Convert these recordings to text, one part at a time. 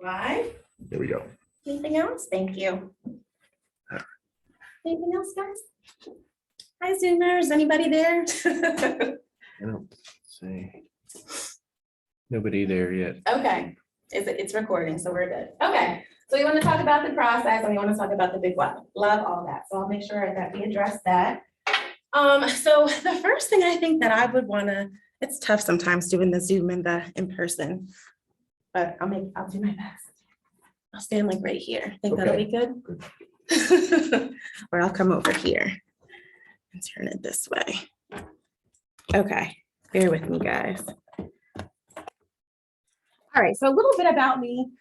Live. There we go. Anything else? Thank you. Anything else, guys? Hi, Zoomers. Anybody there? I don't see. Nobody there yet. Okay, it's recording, so we're good. Okay, so we want to talk about the process and we want to talk about the big what. Love all that. So I'll make sure that we address that. So the first thing I think that I would want to, it's tough sometimes doing the Zoom and the in person, but I'll do my best. I'll stand like right here. Think that'll be good? Or I'll come over here and turn it this way. Okay, bear with me, guys. All right, so a little bit about me.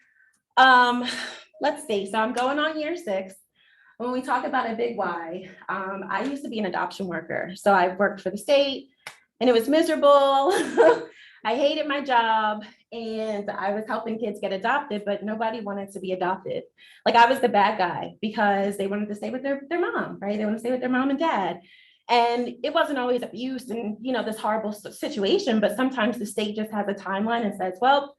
Let's see, so I'm going on year 6. When we talk about a big why, I used to be an adoption worker. So I worked for the state and it was miserable. I hated my job and I was helping kids get adopted, but nobody wanted to be adopted. Like I was the bad guy because they wanted to stay with their mom, right? They want to stay with their mom and dad. And it wasn't always abuse and, this horrible situation, but sometimes the state just has a timeline and says, well,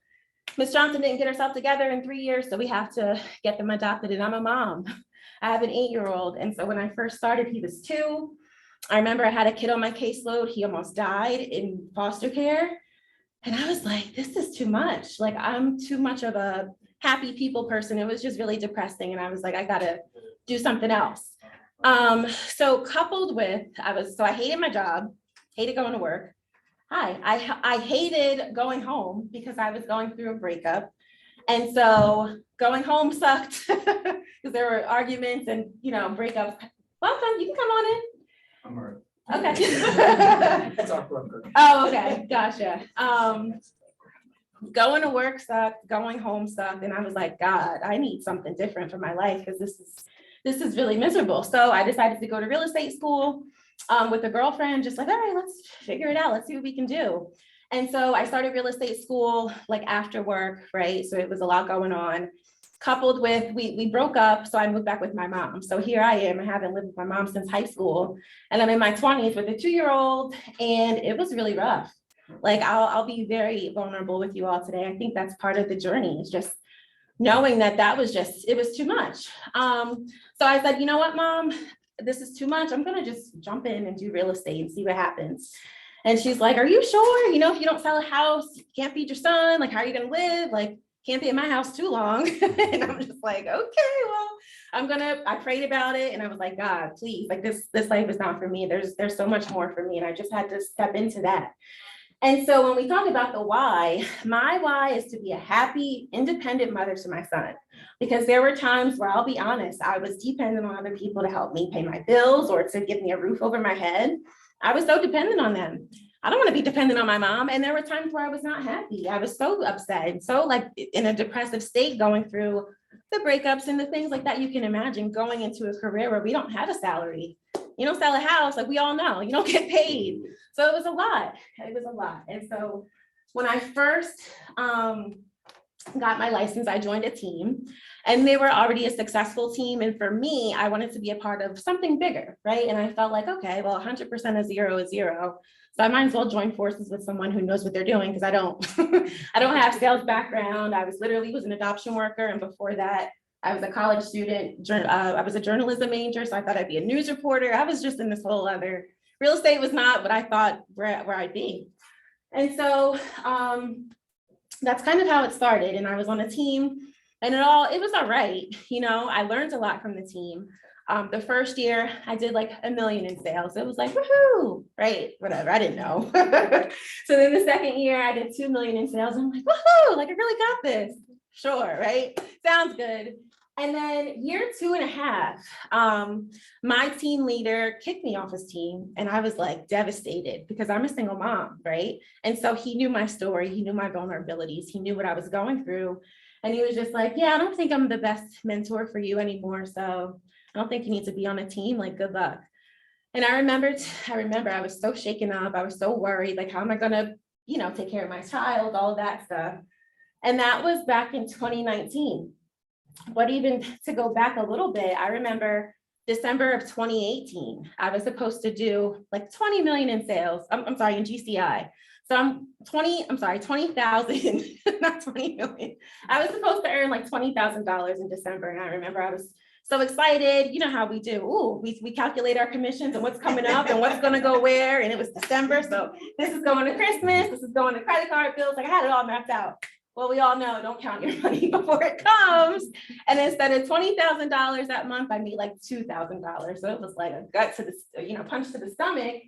Ms. Johnson didn't get herself together in 3 years, so we have to get them adopted. And I'm a mom. I have an 8-year-old. And so when I first started, he was 2. I remember I had a kid on my caseload. He almost died in foster care. And I was like, this is too much. Like, I'm too much of a happy people person. It was just really depressing. And I was like, I got to do something else. So coupled with, I hated my job, hated going to work. I hated going home because I was going through a breakup. And so going home sucked because there were arguments and, breakups. Welcome, you can come on in. I'm all right. Okay. It's our broker. Oh, okay, gotcha. Going to work sucked, going home sucked. And I was like, God, I need something different for my life because this is really miserable. So I decided to go to real estate school with a girlfriend, just like, all right, let's figure it out. Let's see what we can do. And so I started real estate school like after work, right? So it was a lot going on. Coupled with, we broke up, so I moved back with my mom. So here I am, I haven't lived with my mom since high school. And I'm in my 20s with a 2-year-old, and it was really rough. Like I'll be very vulnerable with you all today. I think that's part of the journey, is just knowing that it was too much. So I said, you know what, Mom, this is too much. I'm gonna just jump in and do real estate and see what happens. And she's like, are you sure? If you don't sell a house, you can't feed your son. Like, how are you gonna live? Like, can't be in my house too long. And I'm just like, okay, well, I prayed about it. And I was like, God, please, like this life is not for me. There's so much more for me. And I just had to step into that. And so when we talk about the why, my why is to be a happy, independent mother to my son. Because there were times where, I'll be honest, I was dependent on other people to help me pay my bills or to give me a roof over my head. I was so dependent on them. I don't want to be dependent on my mom. And there were times where I was not happy. I was so upset and so like in a depressive state, going through the breakups and the things like that. You can imagine going into a career where we don't have a salary. You don't sell a house, like we all know, you don't get paid. So it was a lot. It was a lot. And so when I first got my license, I joined a team and they were already a successful team. And for me, I wanted to be a part of something bigger, right? And I felt like, okay, well, 100% of zero is zero. So I might as well join forces with someone who knows what they're doing, because I don't have sales background. I was an adoption worker. And before that, I was a college student. I was a journalism major. So I thought I'd be a news reporter. I was just in this whole other, real estate was not what I thought where I'd be. And so that's kind of how it started. And I was on a team and it was all right. I learned a lot from the team. The first year I did like $1 million in sales. It was like, woohoo, right? Whatever, I didn't know. So then the second year I did 2 million in sales. I'm like, woohoo, like I really got this. Sure, right? Sounds good. And then year 2.5, my team leader kicked me off his team and I was like devastated because I'm a single mom, right? And so he knew my story, he knew my vulnerabilities, he knew what I was going through. And he was just like, yeah, I don't think I'm the best mentor for you anymore. So I don't think you need to be on a team, like good luck. And I remember I was so shaken up. I was so worried, like, how am I gonna, take care of my child, all of that stuff. And that was back in 2019. But even to go back a little bit, I remember December of 2018, I was supposed to do like 20 million in sales. I'm sorry, in GCI. So I'm sorry, 20,000, not 20 million. I was supposed to earn like $20,000 in December. And I remember I was so excited. You know how we do. Ooh, we calculate our commissions and what's coming up and what's going to go where. And it was December. So this is going to Christmas. This is going to credit card bills. Like I had it all mapped out. Well, we all know, don't count your money before it comes. And instead of $20,000 that month, I made like $2,000. So it was like a gut to the, punch to the stomach.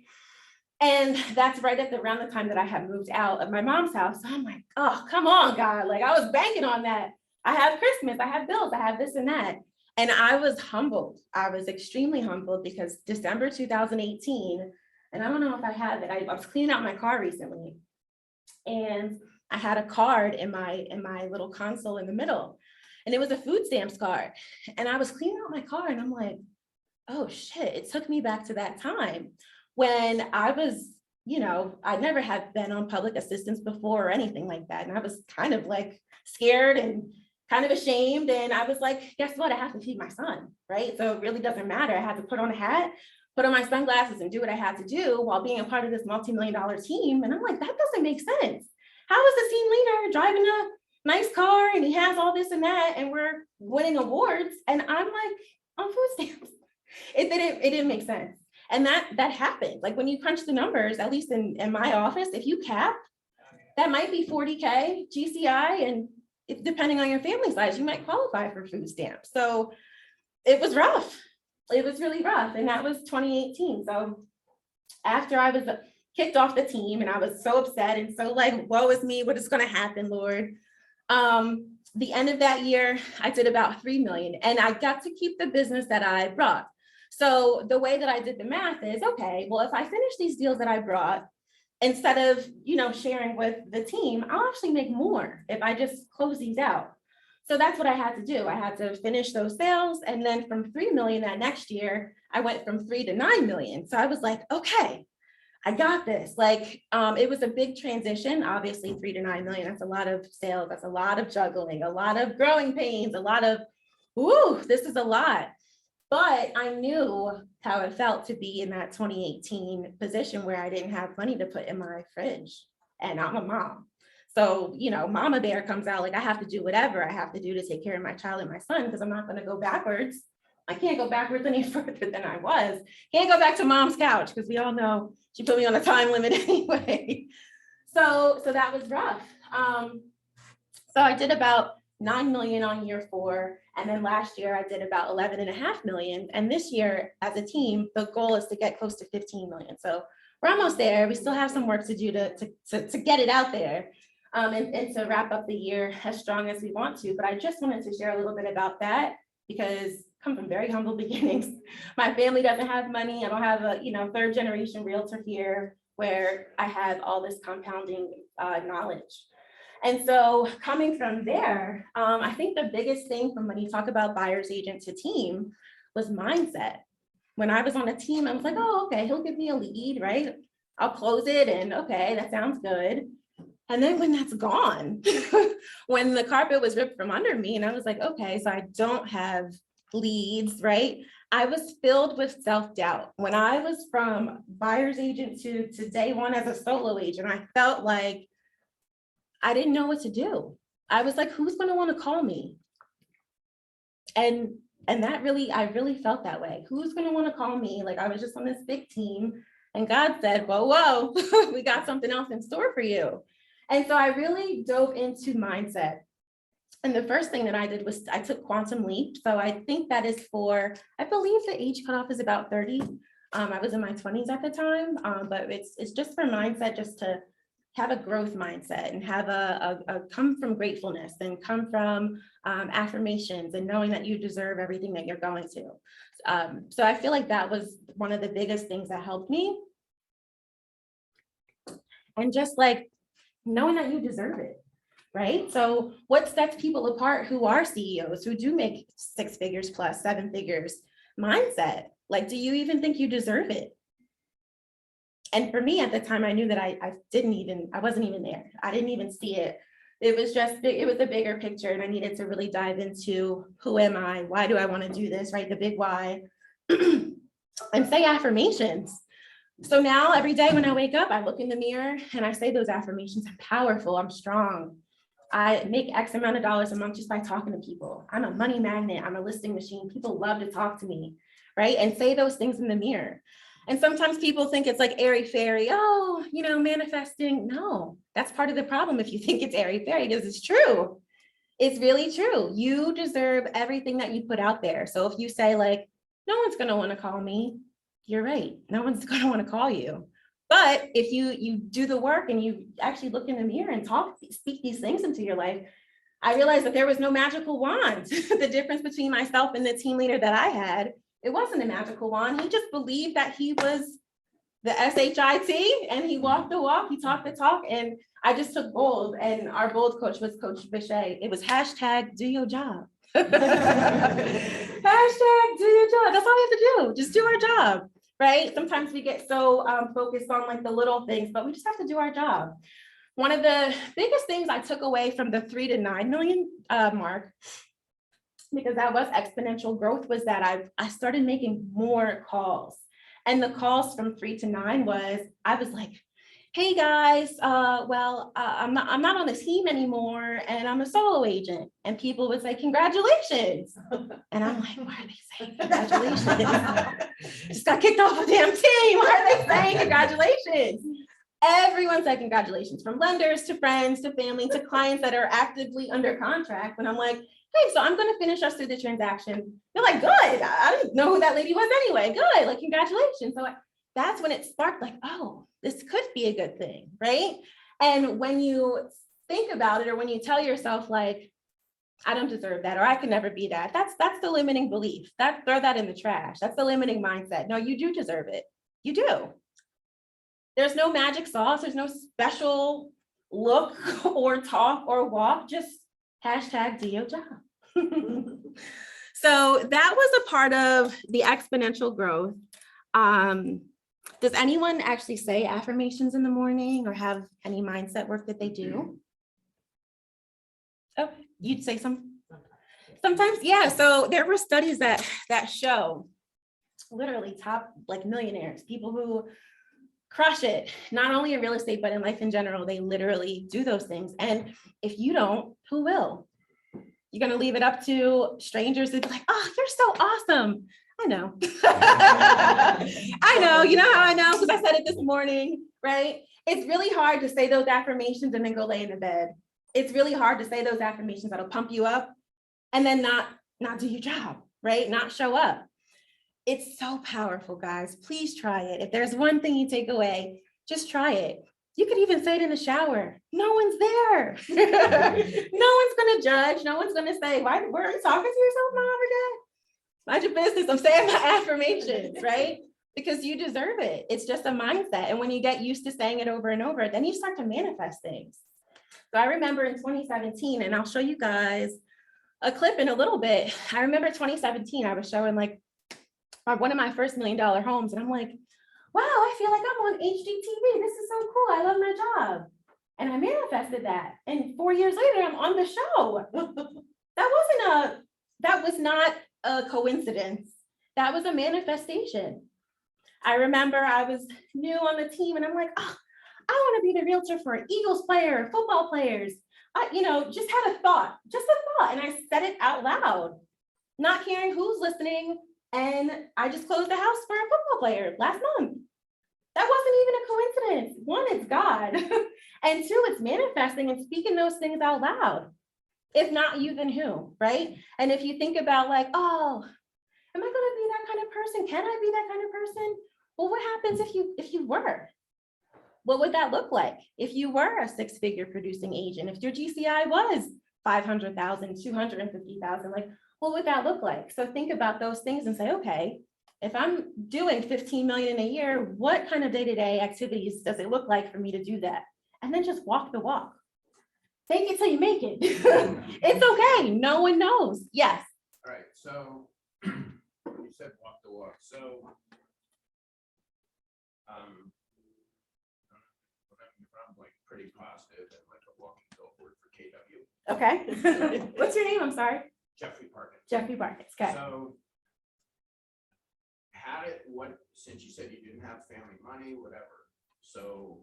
And that's right at around the time that I had moved out of my mom's house. So I'm like, oh, come on, God. Like I was banking on that. I have Christmas, I have bills, I have this and that. And I was humbled. I was extremely humbled because December 2018, and I don't know if I have it. I was cleaning out my car recently. And I had a card in my little console in the middle. And it was a food stamps card. And I was cleaning out my car and I'm like, oh shit, it took me back to that time when I was, I never had been on public assistance before or anything like that. And I was kind of like scared and kind of ashamed. And I was like, guess what? I have to feed my son, right? So it really doesn't matter. I had to put on a hat, put on my sunglasses and do what I had to do while being a part of this multi-million-dollar team. And I'm like, that doesn't make sense. How is the team leader driving a nice car and he has all this and that and we're winning awards? And I'm like, on food stamps. It didn't make sense. And that happened. Like when you crunch the numbers, at least in my office, if you cap, that might be 40K GCI. And if, depending on your family size, you might qualify for food stamps. So it was rough. It was really rough. And that was 2018. So after I was kicked off the team and I was so upset and so like, woe is me, what is going to happen, Lord? The end of that year, I did about 3 million and I got to keep the business that I brought. So the way that I did the math is, okay, well, if I finish these deals that I brought, instead of, sharing with the team, I'll actually make more if I just close these out. So that's what I had to do. I had to finish those sales. And then from 3 million that next year, I went from 3 to 9 million. So I was like, okay, I got this. Like, it was a big transition, obviously 3 to 9 million. That's a lot of sales. That's a lot of juggling, a lot of growing pains, a lot of, ooh, this is a lot. But I knew how it felt to be in that 2018 position where I didn't have money to put in my fridge and I'm a mom. So, mama bear comes out like I have to do whatever I have to do to take care of my child and my son because I'm not going to go backwards. I can't go backwards any further than I was. Can't go back to mom's couch because we all know she put me on a time limit anyway. So that was rough. So I did about 9 million on year 4. And then last year I did about 11.5 million. And this year as a team, the goal is to get close to 15 million. So we're almost there. We still have some work to do to get it out there and to wrap up the year as strong as we want to. But I just wanted to share a little bit about that because I come from very humble beginnings. My family doesn't have money. I don't have a 3rd generation realtor here where I have all this compounding knowledge. And so coming from there, I think the biggest thing from when you talk about buyer's agent to team was mindset. When I was on a team, I was like, oh, okay, he'll give me a lead, right? I'll close it and okay, that sounds good. And then when that's gone, when the carpet was ripped from under me and I was like, okay, so I don't have leads, right? I was filled with self-doubt. When I was from buyer's agent to day one as a solo agent, I felt like I didn't know what to do. I was like, who's going to want to call me? And that really, I really felt that way. Who's going to want to call me? Like I was just on this big team and God said, whoa, we got something else in store for you. And so I really dove into mindset. And the first thing that I did was I took Quantum Leap. So I think that is for, I believe the age cutoff is about 30. I was in my 20s at the time, but it's just for mindset, just to have a growth mindset and have a come from gratefulness and come from affirmations and knowing that you deserve everything that you're going to. So I feel like that was one of the biggest things that helped me. And just like knowing that you deserve it, right? So what sets people apart who are CEOs, who do make 6 figures plus 7 figures? Mindset. Like, do you even think you deserve it? And for me at the time, I knew that I wasn't even there. I didn't even see it. It was a bigger picture and I needed to really dive into who am I? Why do I want to do this, right? The big why. And say affirmations. So now every day when I wake up, I look in the mirror and I say those affirmations. I'm powerful, I'm strong. I make X amount of dollars a month just by talking to people. I'm a money magnet, I'm a listing machine. People love to talk to me, right? And say those things in the mirror. And sometimes people think it's like airy fairy, oh, manifesting. No, that's part of the problem if you think it's airy fairy, because it's true. It's really true. You deserve everything that you put out there. So if you say like, no one's gonna wanna call me, you're right. No one's gonna wanna call you. But if you do the work and you actually look in the mirror and speak these things into your life, I realized that there was no magical wand. The difference between myself and the team leader that I had, it wasn't a magical wand. He just believed that he was the SHIT and he walked the walk, he talked the talk, and I just took bold, and our bold coach was Coach Bichet. It was hashtag do your job. Hashtag do your job. That's all we have to do. Just do our job, right? Sometimes we get so focused on like the little things, but we just have to do our job. One of the biggest things I took away from the 3 to 9 million mark, because that was exponential growth, was that I started making more calls. And the calls from 3 to 9 was, I was like, hey guys, I'm not on the team anymore and I'm a solo agent. And people would say, congratulations. And I'm like, why are they saying congratulations? Just got kicked off a damn team. Why are they saying congratulations? Everyone said congratulations, from lenders to friends to family to clients that are actively under contract. And I'm like, hey, so I'm going to finish us through the transaction. They're like, good. I didn't know who that lady was anyway. Good. Like, congratulations. So that's when it sparked like, oh, this could be a good thing, right? And when you think about it, or when you tell yourself like, I don't deserve that, or I can never be that, that's the limiting belief. Throw that in the trash. That's the limiting mindset. No, you do deserve it. You do. There's no magic sauce. There's no special look or talk or walk. Just hashtag do your job. So that was a part of the exponential growth. Does anyone actually say affirmations in the morning or have any mindset work that they do? Oh, you'd say some? Sometimes, yeah. So there were studies that show literally top like millionaires, people who crush it, not only in real estate, but in life in general, they literally do those things. And if you don't, who will? You're going to leave it up to strangers to be like, oh, you're so awesome. I know. I know. You know how I know? Because I said it this morning, right? It's really hard to say those affirmations and then go lay in the bed. It's really hard to say those affirmations that'll pump you up and then not do your job, right? Not show up. It's so powerful, guys. Please try it. If there's one thing you take away, just try it. You could even say it in the shower. No one's there. No one's going to judge. No one's going to say, why are you talking to yourself now every day? Mind your business. I'm saying my affirmations, right? Because you deserve it. It's just a mindset. And when you get used to saying it over and over, then you start to manifest things. So I remember in 2017, and I'll show you guys a clip in a little bit. I remember 2017, I was showing like one of my first $1 million homes. And I'm like, wow, I feel like I'm on HGTV. This is so cool. I love my job. And I manifested that. And 4 years later, I'm on the show. That was not a coincidence. That was a manifestation. I remember I was new on the team and I'm like, oh, I want to be the realtor for Eagles player, football players. Just had a thought, and I said it out loud, not caring who's listening. And I just closed the house for a football player last month. That wasn't even a coincidence. One, it's God. And two, it's manifesting and speaking those things out loud. If not you, then who, right? And if you think about like, oh, am I going to be that kind of person? Can I be that kind of person? Well, what happens if you were? What would that look like if you were a 6-figure producing agent? If your GCI was 500,000, 250,000, like, what would that look like? So think about those things and say, okay, if I'm doing 15 million in a year, what kind of day-to-day activities does it look like for me to do that? And then just walk the walk. Fake it till you make it. It's okay. No one knows. Yes. All right. So you said walk the walk. So I'm like pretty positive and like a walking billboard for KW. Okay. What's your name? I'm sorry. Jeffrey Parkins. Jeffrey Parkins. Okay. So since you said you didn't have family money, whatever, so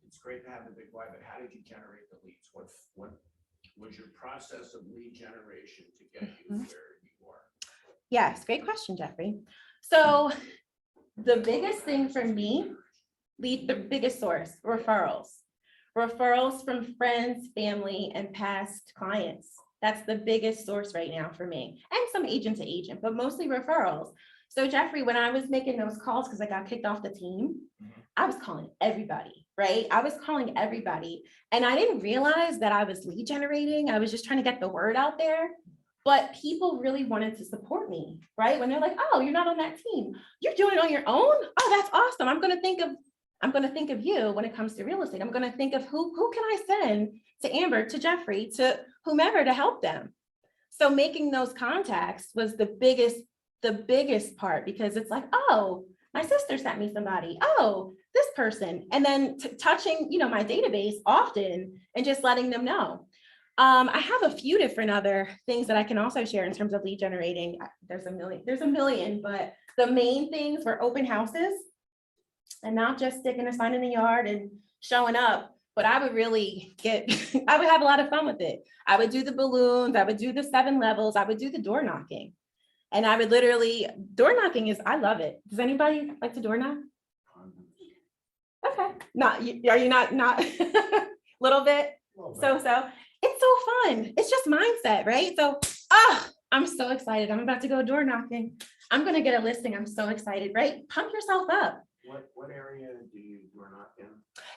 it's great to have the big why, but how did you generate the leads? What was your process of lead generation to get you where you are? Yes, great question, Jeffrey. So the biggest thing for me, the biggest source, referrals. Referrals from friends, family, and past clients. That's the biggest source right now for me, and some agent to agent, but mostly referrals. So Jeffrey, when I was making those calls, because I got kicked off the team, I was calling everybody, right? I was calling everybody, and I didn't realize that I was lead generating. I was just trying to get the word out there. But people really wanted to support me, right? When they're like, oh, you're not on that team, you're doing it on your own. Oh, that's awesome. I'm going to think of you when it comes to real estate. I'm going to think of who can I send to Amber, to Jeffrey, to whomever to help them. So making those contacts was the biggest part, because it's like, oh, my sister sent me somebody. Oh, this person. And then touching, my database often and just letting them know. I have a few different other things that I can also share in terms of lead generating. There's a million, but the main things were open houses, and not just sticking a sign in the yard and showing up, but I would really I would have a lot of fun with it. I would do the balloons, I would do the 7 levels, I would do the door knocking. And I would literally, door knocking I love it. Does anybody like to door knock? Okay, are you not little bit? So. It's so fun. It's just mindset, right? So, I'm so excited. I'm about to go door knocking. I'm going to get a listing. I'm so excited, right? Pump yourself up. What area do you door knock in?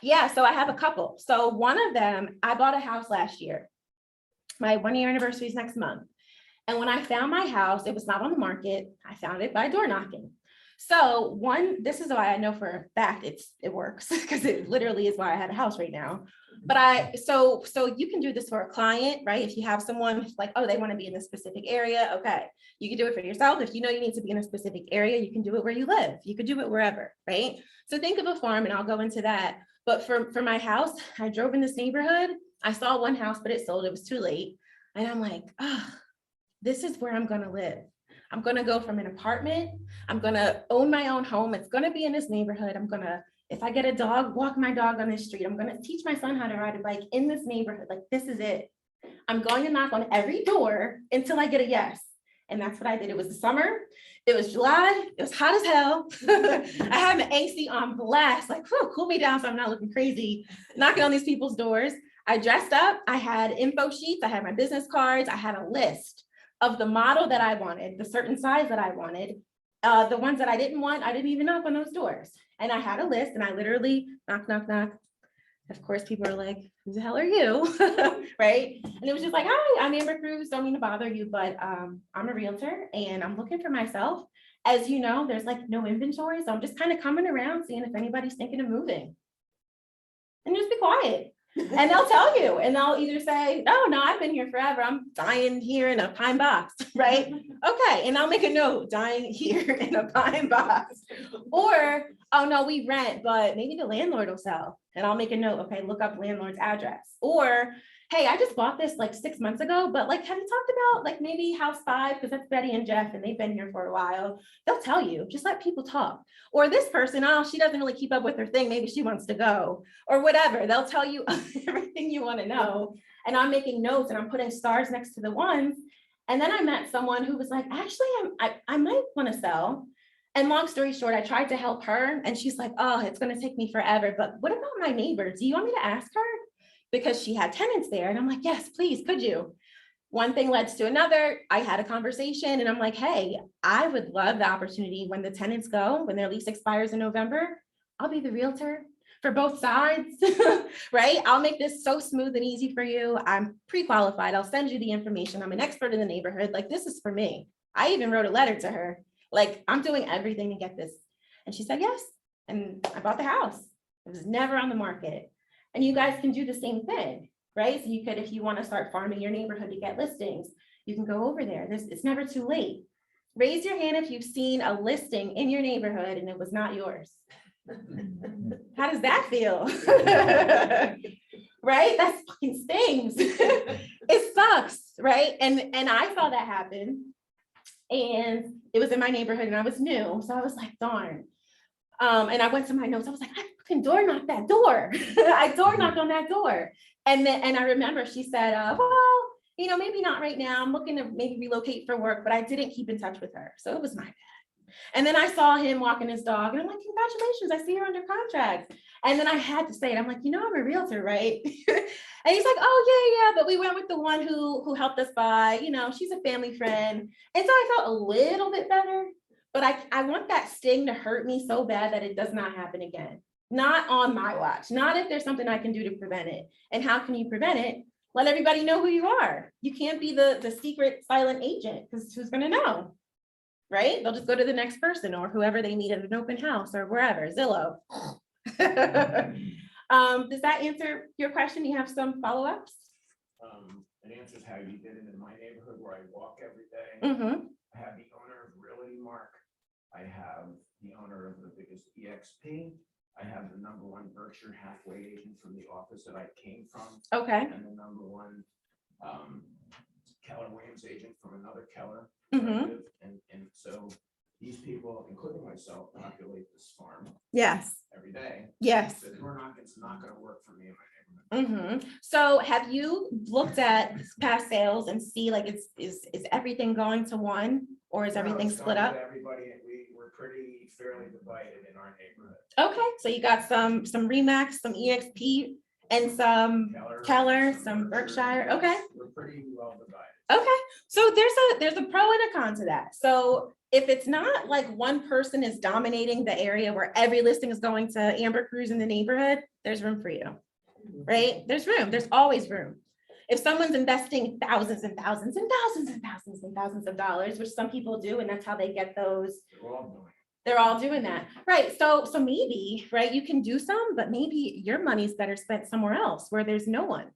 Yeah, so I have a couple. So one of them, I bought a house last year. My 1-year anniversary is next month. And when I found my house, it was not on the market. I found it by door knocking. So this is why I know for a fact it works, because it literally is why I have a house right now. But so you can do this for a client, right? If you have someone like, oh, they want to be in a specific area. Okay. You can do it for yourself. If you know you need to be in a specific area, you can do it where you live. You could do it wherever, right? So think of a farm, and I'll go into that. But for my house, I drove in this neighborhood. I saw one house, but it sold. It was too late. And I'm like, this is where I'm going to live. I'm going to go from an apartment. I'm going to own my own home. It's going to be in this neighborhood. I'm going to, if I get a dog, walk my dog on this street. I'm going to teach my son how to ride a bike in this neighborhood. Like, this is it. I'm going to knock on every door until I get a yes. And that's what I did. It was the summer. It was July. It was hot as hell. I had my AC on blast, like, whew, cool me down so I'm not looking crazy, knocking on these people's doors. I dressed up. I had info sheets. I had my business cards. I had a list of the model that I wanted, the certain size that I wanted, the ones that I didn't want, I didn't even knock on those doors. And I had a list, and I literally knock, knock, knock. Of course, people are like, who the hell are you? Right? And it was just like, hi, I'm Amber Cruse. Don't mean to bother you, but I'm a realtor and I'm looking for myself. As you know, there's like no inventory. So I'm just kind of coming around, seeing if anybody's thinking of moving. And just be quiet. And they'll tell you, and they'll either say, oh, no, I've been here forever. I'm dying here in a pine box, right? Okay, and I'll make a note, dying here in a pine box. Or, oh, no, we rent, but maybe the landlord will sell. And I'll make a note, okay, look up landlord's address. Or, hey, I just bought this like 6 months ago, but like, have you talked about like maybe house 5? Because that's Betty and Jeff, and they've been here for a while. They'll tell you, just let people talk. Or this person, oh, she doesn't really keep up with her thing. Maybe she wants to go, or whatever. They'll tell you everything you want to know. And I'm making notes, and I'm putting stars next to the ones. And then I met someone who was like, actually, I might want to sell. And long story short, I tried to help her, and she's like, oh, it's going to take me forever. But what about my neighbor? Do you want me to ask her? Because she had tenants there. And I'm like, yes, please, could you? One thing led to another. I had a conversation, and I'm like, hey, I would love the opportunity when the tenants go, when their lease expires in November, I'll be the realtor for both sides, right? I'll make this so smooth and easy for you. I'm pre-qualified. I'll send you the information. I'm an expert in the neighborhood. Like, this is for me. I even wrote a letter to her. Like, I'm doing everything to get this. And she said, yes. And I bought the house. It was never on the market. And you guys can do the same thing, right? So you could, if you want to start farming your neighborhood to get listings, you can go over there. It's never too late. Raise your hand if you've seen a listing in your neighborhood and it was not yours. How does that feel? Right? That fucking stings. It sucks, right? And I saw that happen. And it was in my neighborhood and I was new. So I was like, darn. And I went to my notes. I was like, I fucking door knocked that door. I door knocked on that door. And I remember she said, well, maybe not right now. I'm looking to maybe relocate for work, but I didn't keep in touch with her. So it was my bad. And then I saw him walking his dog and I'm like, congratulations, I see you're under contract. And then I had to say it. I'm like, I'm a realtor, right? And he's like, oh yeah. But we went with the one who helped us buy, she's a family friend. And so I felt a little bit better, but I want that sting to hurt me so bad that it does not happen again. Not on my watch, not if there's something I can do to prevent it. And how can you prevent it? Let everybody know who you are. You can't be the secret silent agent because who's going to know? Right? They'll just go to the next person or whoever they meet at an open house or wherever, Zillow. Does that answer your question? You have some follow-ups? It answers how you did it in my neighborhood where I walk every day. Mm-hmm. I have the owner of Realty Mark. I have the owner of the biggest EXP. I have the #1 Berkshire Hathaway agent from the office that I came from. Okay. And the #1 Keller Williams agent from another Keller. Mm-hmm. And so these people, including myself, populate this farm Yes. every day. Yes. So door knocking's not going to work for me in my neighborhood. Mm-hmm. So have you looked at past sales and see like is everything going to one or is everything It's split going up? to everybody, we're pretty fairly divided in our neighborhood. Okay, so you got some Remax, some EXP, and some Keller, some Berkshire. Okay. We're pretty well divided. Okay, so there's a pro and a con to that. So if it's not like one person is dominating the area where every listing is going to Amber Cruse in the neighborhood, there's room for you, right? There's room, there's always room. If someone's investing thousands and thousands and thousands and thousands and thousands of dollars, which some people do, and that's how they get those, they're all doing that, right? So maybe, right, you can do some, but maybe your money's better spent somewhere else where there's no one.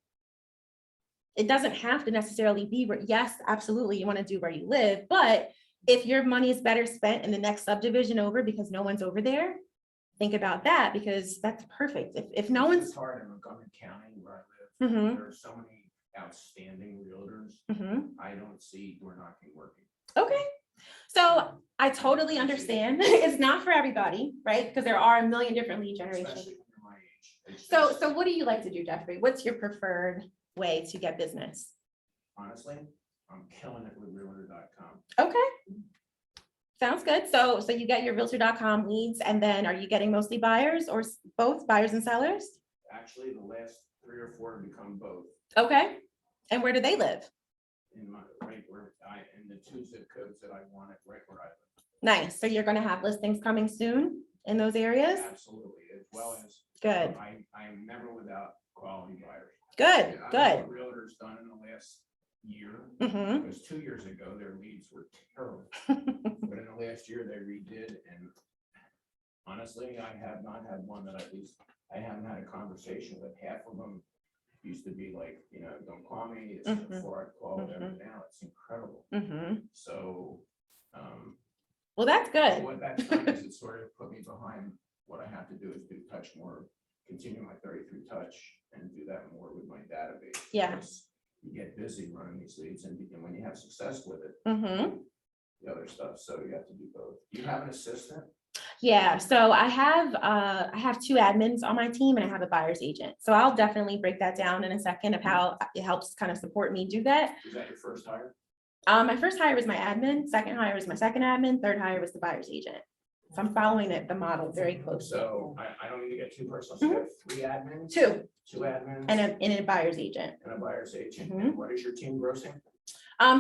It doesn't have to necessarily be where, yes, absolutely, you want to do where you live, but if your money is better spent in the next subdivision over because no one's over there, think about that because that's perfect. If no one's It's hard in Montgomery County where I live. Mhm. There are so many outstanding realtors. Mhm. I don't see door knocking working. Okay. So I totally understand. It's not for everybody, right? Because there are a million different lead generations. Especially when you're my age. It's So just- what do you like to do, Jeffrey? What's your preferred way to get business? honestly, I'm killing it with realtor.com. Okay. Sounds good. So you get your realtor.com leads and then are you getting mostly buyers or both buyers and sellers? Actually, the last 3 or 4 have become both. Okay. And where do they live? In my right where in the 2 zip codes that I wanted, right where I live. Nice. So you're going to have listings coming soon in those areas? Absolutely, as well as Good. I am never without quality buyers. Good. I don't know Good. what realtors done in the last year, Mm-hmm. because 2 years ago their leads were terrible, but in the last year they redid, and honestly, I have not had one that I haven't had a conversation with. Half of them used to be like, don't call me, it's before I call, whatever. Now it's incredible. Mm-hmm. So, Well, that's good. what that's done is it sort of put me behind what I have to do is do touch more, continue my 33 touch and do that more with my database. Yeah. Because you get busy running these leads and when you have success with it, Mm-hmm. the other stuff, so you have to do both. Do you have an assistant? Yeah, so I have 2 admins on my team and I have a buyer's agent. So I'll definitely break that down in a second of how it helps kind of support me do that. Is that your first hire? My first hire was my admin, second hire was my second admin, third hire was the buyer's agent. So I'm following the model very closely. So I don't need to get too personal. So you have 3 admins? 2 2 admins? and a buyer's agent. And a buyer's agent. Mhm. And what is your team grossing?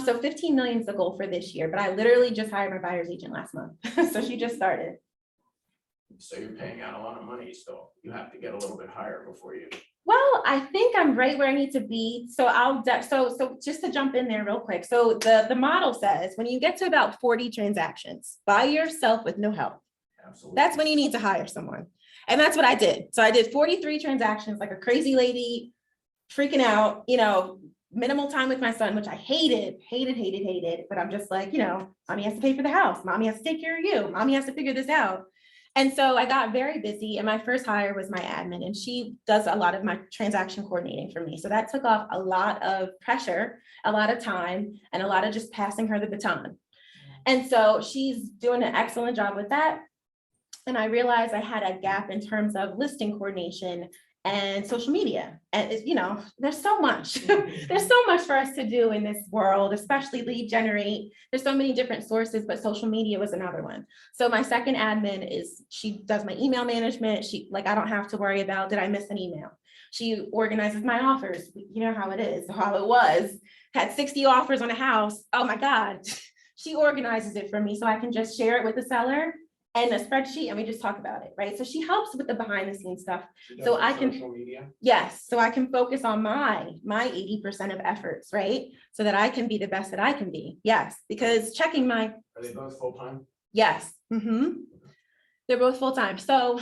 So 15 million is the goal for this year, but I literally just hired my buyer's agent last month. So she just started. So you're paying out a lot of money still. You have to get a little bit higher before you. Well, I think I'm right where I need to be. So so just to jump in there real quick. So the model says when you get to about 40 transactions by yourself with no help, Absolutely. that's when you need to hire someone. And that's what I did. So I did 43 transactions like a crazy lady, freaking out, minimal time with my son, which I hated. But I'm just like, mommy has to pay for the house. Mommy has to take care of you. Mommy has to figure this out. And so I got very busy and my first hire was my admin and she does a lot of my transaction coordinating for me. So that took off a lot of pressure, a lot of time, and a lot of just passing her the baton. And so she's doing an excellent job with that. And I realized I had a gap in terms of listing coordination and social media. And there's so much, there's so much for us to do in this world, especially lead generate. There's so many different sources, but social media was another one. So my second admin she does my email management. I don't have to worry about, did I miss an email? She organizes my offers. You know how it is, how it was, had 60 offers on a house. Oh my God. She organizes it for me so I can just share it with the seller and a spreadsheet, and we just talk about it, right? So she helps with the behind the scenes stuff. So I can, social media? yes, so I can focus on my 80% of efforts, right? So that I can be the best that I can be. Yes, because checking my. Are they both full-time? Yes. They're both full-time. So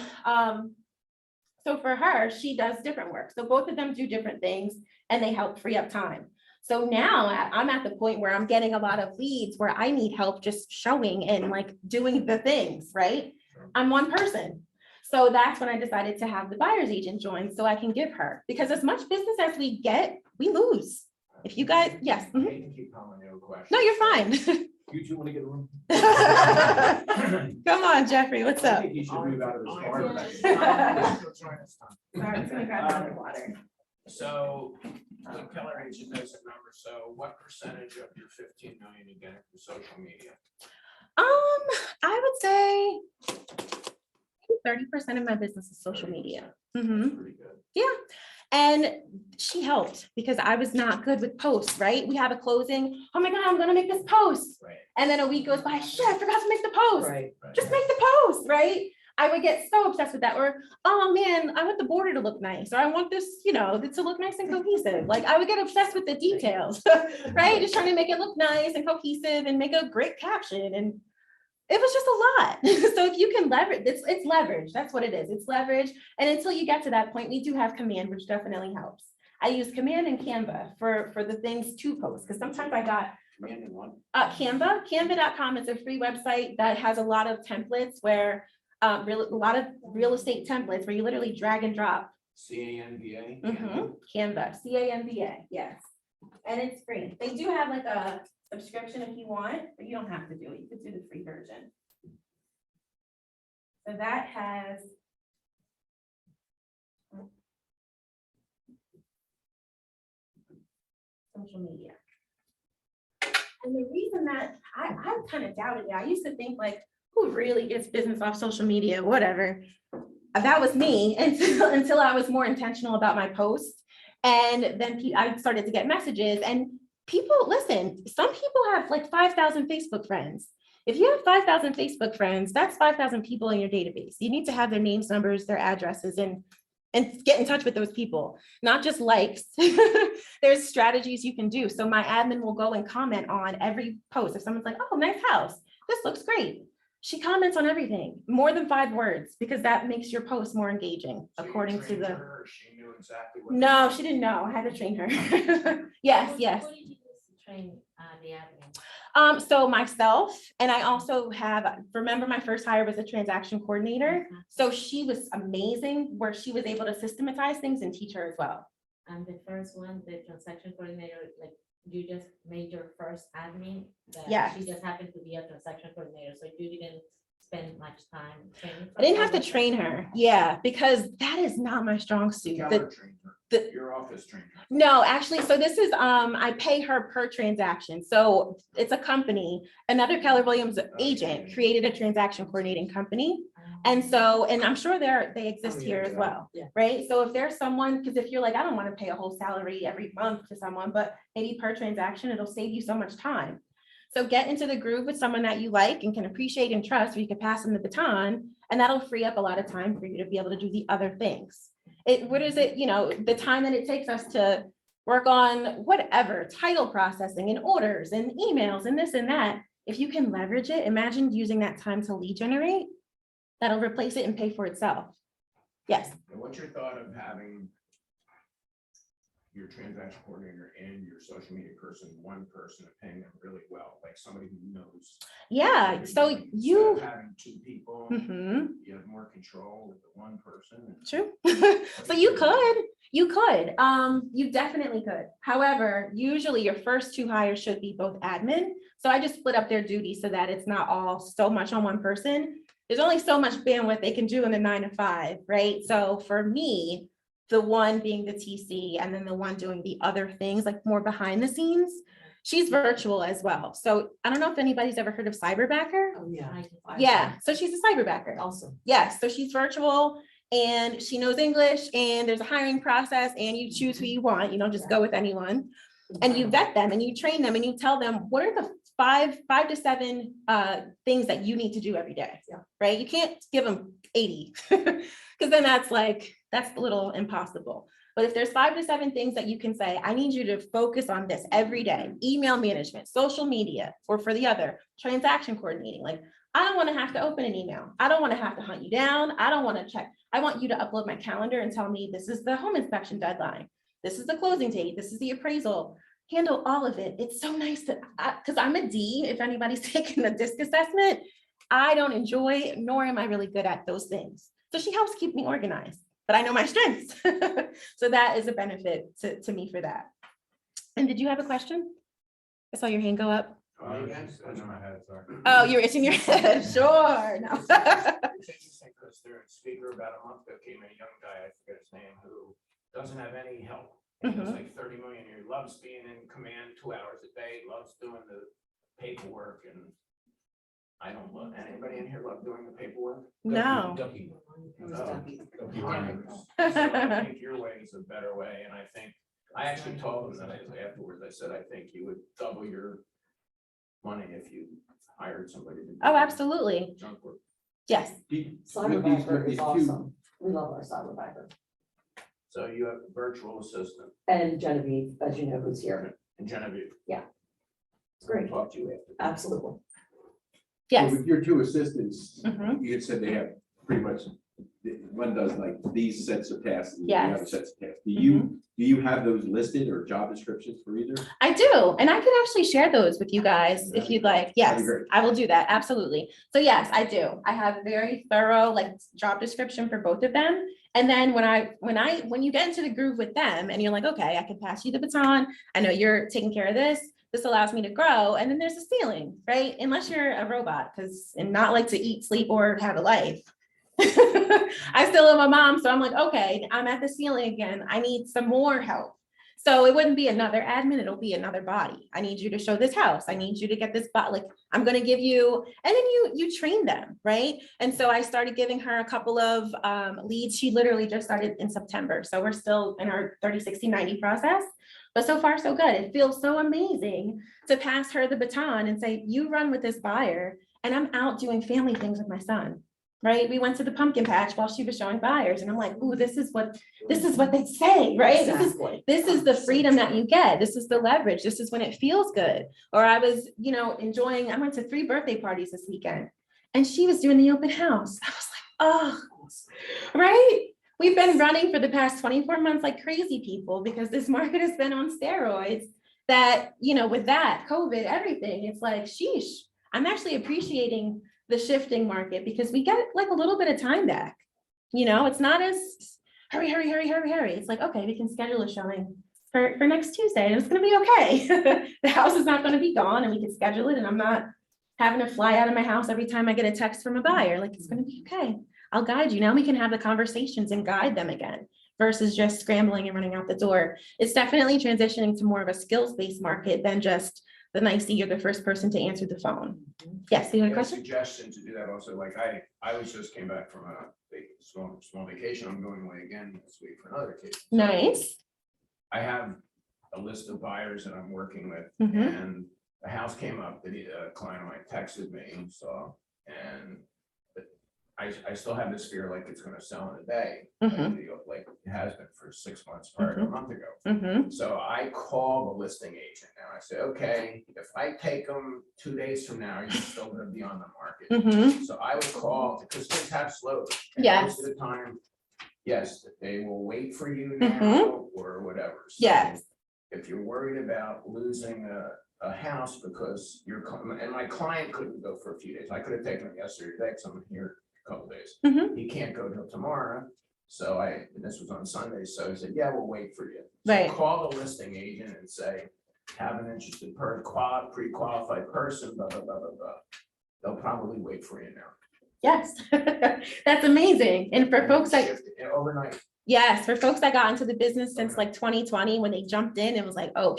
for her, she does different work. So both of them do different things and they help free up time. So now I'm at the point where I'm getting a lot of leads where I need help just showing and like doing the things, right? I'm one person. So that's when I decided to have the buyer's agent join so I can give her, because as much business as we get, we lose. If you guys, yes. I hate to keep calling you a question. No, you're fine. You two want to get a room? Come on, Jeffrey, what's I up? think he should move out of his car. Sorry, I'm just gonna grab another water. So, the Keller agent knows the number, so what percentage of your 15 million you get from social media? I would say 30% of my business is social media. That's pretty good. Yeah. And she helped because I was not good with posts, right? We have a closing. Oh my God, I'm gonna make this post. Right. And then a week goes by, shit, I forgot to make the post. Right. Just make the post, right? I would get so obsessed with that. Or, oh man, I want the border to look nice. Or I want this, to look nice and cohesive. Like I would get obsessed with the details, right? Just trying to make it look nice and cohesive and make a great caption. And it was just a lot. So if you can leverage, it's leverage. That's what it is. It's leverage. And until you get to that point, we do have Command, which definitely helps. I use Command and Canva for the things to post. Because sometimes I got Command and what? Canva. Canva.com is a free website that has a lot of templates where a lot of real estate templates where you literally drag and drop. CANVA? Canva, CANVA, yes. And it's free. They do have like a subscription if you want, but you don't have to do it. You could do the free version. So that has social media. And the reason that I kind of doubted it, I used to think like, who really gets business off social media, whatever. That was me until I was more intentional about my posts. And then I started to get messages and people, listen, some people have like 5,000 Facebook friends. If you have 5,000 Facebook friends, that's 5,000 people in your database. You need to have their names, numbers, their addresses, and get in touch with those people, not just likes. There's strategies you can do. So my admin will go and comment on every post. If someone's like, oh, nice house, this looks great. She comments on everything, more than 5 words, because that makes your post more engaging, So according to the. She knew exactly what. No, she didn't know. I had to train her. Yes, yes. What did you use to train the admin? So myself, and I also remember my first hire was a transaction coordinator. So she was amazing where she was able to systematize things and teach her as well. And the first one, the transaction coordinator, like you just made your first admin. Yes. She just happened to be a transaction coordinator, so you didn't spend much time training. I didn't have to train her. Yeah, because that is not my strong suit. Keller trained her. Your office trained her. No, actually, so this is, I pay her per transaction. So it's a company, another Keller Williams agent created a transaction coordinating company. And so, and I'm sure they exist here as well, Yeah. right? So if there's someone, because if you're like, I don't want to pay a whole salary every month to someone, but maybe per transaction, it'll save you so much time. So get into the groove with someone that you like and can appreciate and trust, where you can pass them the baton, and that'll free up a lot of time for you to be able to do the other things. What is it, the time that it takes us to work on whatever, title processing and orders and emails and this and that. If you can leverage it, imagine using that time to lead generate. That'll replace it and pay for itself. Yes. And what's your thought of having your transaction coordinator and your social media person, one person, and paying them really well, like somebody who knows? Yeah. So Instead you. of having 2 people, Mhm. you have more control with the one person. True. So you You could, you definitely could. However, usually your first 2 hires should be both admin. So I just split up their duties so that it's not all so much on one person. There's only so much bandwidth they can do in the 9 to 5, right? So for me, the one being the TC and then the one doing the other things like more behind the scenes, she's virtual as well. So I don't know if anybody's ever heard of Cyberbacker. Oh, yeah. Yeah, so she's a cyberbacker. Awesome. Yes, so she's virtual and she knows English and there's a hiring process and you choose who you want, you don't just go with anyone. And you vet them and you train them and you tell them, what are the five to seven things that you need to do every day? Yeah. Right? You can't give them 80 because then that's a little impossible. But if there's 5 to 7 things that you can say, I need you to focus on this every day, email management, social media, or for the other, transaction coordinating. Like, I don't want to have to open an email. I don't want to have to hunt you down. I don't want to check. I want you to upload my calendar and tell me this is the home inspection deadline. This is the closing date. This is the appraisal. Handle all of it. It's so nice that, because I'm a D, if anybody's taken the DISC assessment, I don't enjoy, nor am I really good at those things. So she helps keep me organized, but I know my strengths. So that is a benefit to me for that. And did you have a question? I saw your hand go up. Oh, you're itching your head. Sure. No. It's interesting because their speaker about a month ago came in, a young guy, I forget his name, who doesn't have any help. He was like 30 million a year, loves being in command 2 hours a day, loves doing the paperwork, and I don't love, anybody in here love doing the paperwork? No. It was Oh. Ducky. So I think your way is a better way, and I think, I actually told him that afterwards, I said, I think you would double your money if you hired somebody to do Oh, absolutely. junk work. Yes. Cyberbacker is awesome. We love our cyberbacker. So you have a virtual assistant And Genevieve, as you know, who's here. and Genevieve. It's great. Talk to you after. Absolutely. Yes. With your 2 assistants, Mhm. you had said they have pretty much, one does like these sets of tasks and the Yes. other sets of tasks. Do you have those listed or job descriptions for either? I do, and I can actually share those with you guys if you'd like. Yes, That'd be great. I will do that, absolutely. So yes, I do. I have a very thorough like job description for both of them. And then when you get into the groove with them and you're like, okay, I can pass you the baton. I know you're taking care of this. This allows me to grow. And then there's a ceiling, right? Unless you're a robot, and not like to eat, sleep, or have a life. I still am a mom, so I'm like, okay, I'm at the ceiling again. I need some more help. So it wouldn't be another admin, it'll be another body. I need you to show this house. I need you to get this, like, I'm gonna give you, and then you train them, right? And so I started giving her a couple of leads. She literally just started in September. So we're still in our 30, 60, 90 process. But so far, so good. It feels so amazing to pass her the baton and say, you run with this buyer, and I'm out doing family things with my son. Right? We went to the pumpkin patch while she was showing buyers, and I'm like, ooh, this is what they say, right? Exactly. This is the freedom that you get. This is the leverage. This is when it feels good. Or I was, enjoying, I went to 3 birthday parties this weekend and she was doing the open house. I was like, oh, right? We've been running for the past 24 months like crazy people because this market has been on steroids that, with that COVID, everything, it's like, sheesh, I'm actually appreciating the shifting market because we get like a little bit of time back. It's not as hurry. It's like, okay, we can schedule a showing for next Tuesday and it's going to be okay. The house is not going to be gone and we can schedule it. And I'm not having to fly out of my house every time I get a text from a buyer. Like, it's going to be okay. I'll guide you. Now we can have the conversations and guide them again versus just scrambling and running out the door. It's definitely transitioning to more of a skills-based market than just the nicety, you're the first person to answer the phone. Yes, you have a Yeah, question? suggestion to do that also, like I was just came back from a small vacation. I'm going away again this week for another vacation. Nice. I have a list of buyers that I'm working with, Mhm. and a house came up that a client of mine texted me and saw, and I still have this fear like it's gonna sell in a day, like it has been for 6 months prior to a month ago. Mm-hmm. So I call the listing agent now. I say, okay, if I take them 2 days from now, you're still gonna be on the market. Mm-hmm. So I would call, because things have slowed. And Yes. Most of the time, yes, they will wait for you now Mhm. or whatever. So Yes. if you're worried about losing a house because and my client couldn't go for a few days. I could have taken him yesterday, because I'm here a couple days. Mhm. He can't go till tomorrow. So and this was on Sunday, so he said, yeah, we'll wait for you. Right. So call the listing agent and say, have an interested pre-qualified person, blah, blah, blah, blah, blah. They'll probably wait for you now. Yes, that's amazing. And for folks that, Shift it overnight. yes, for folks that got into the business since like 2020, when they jumped in, it was like, oh,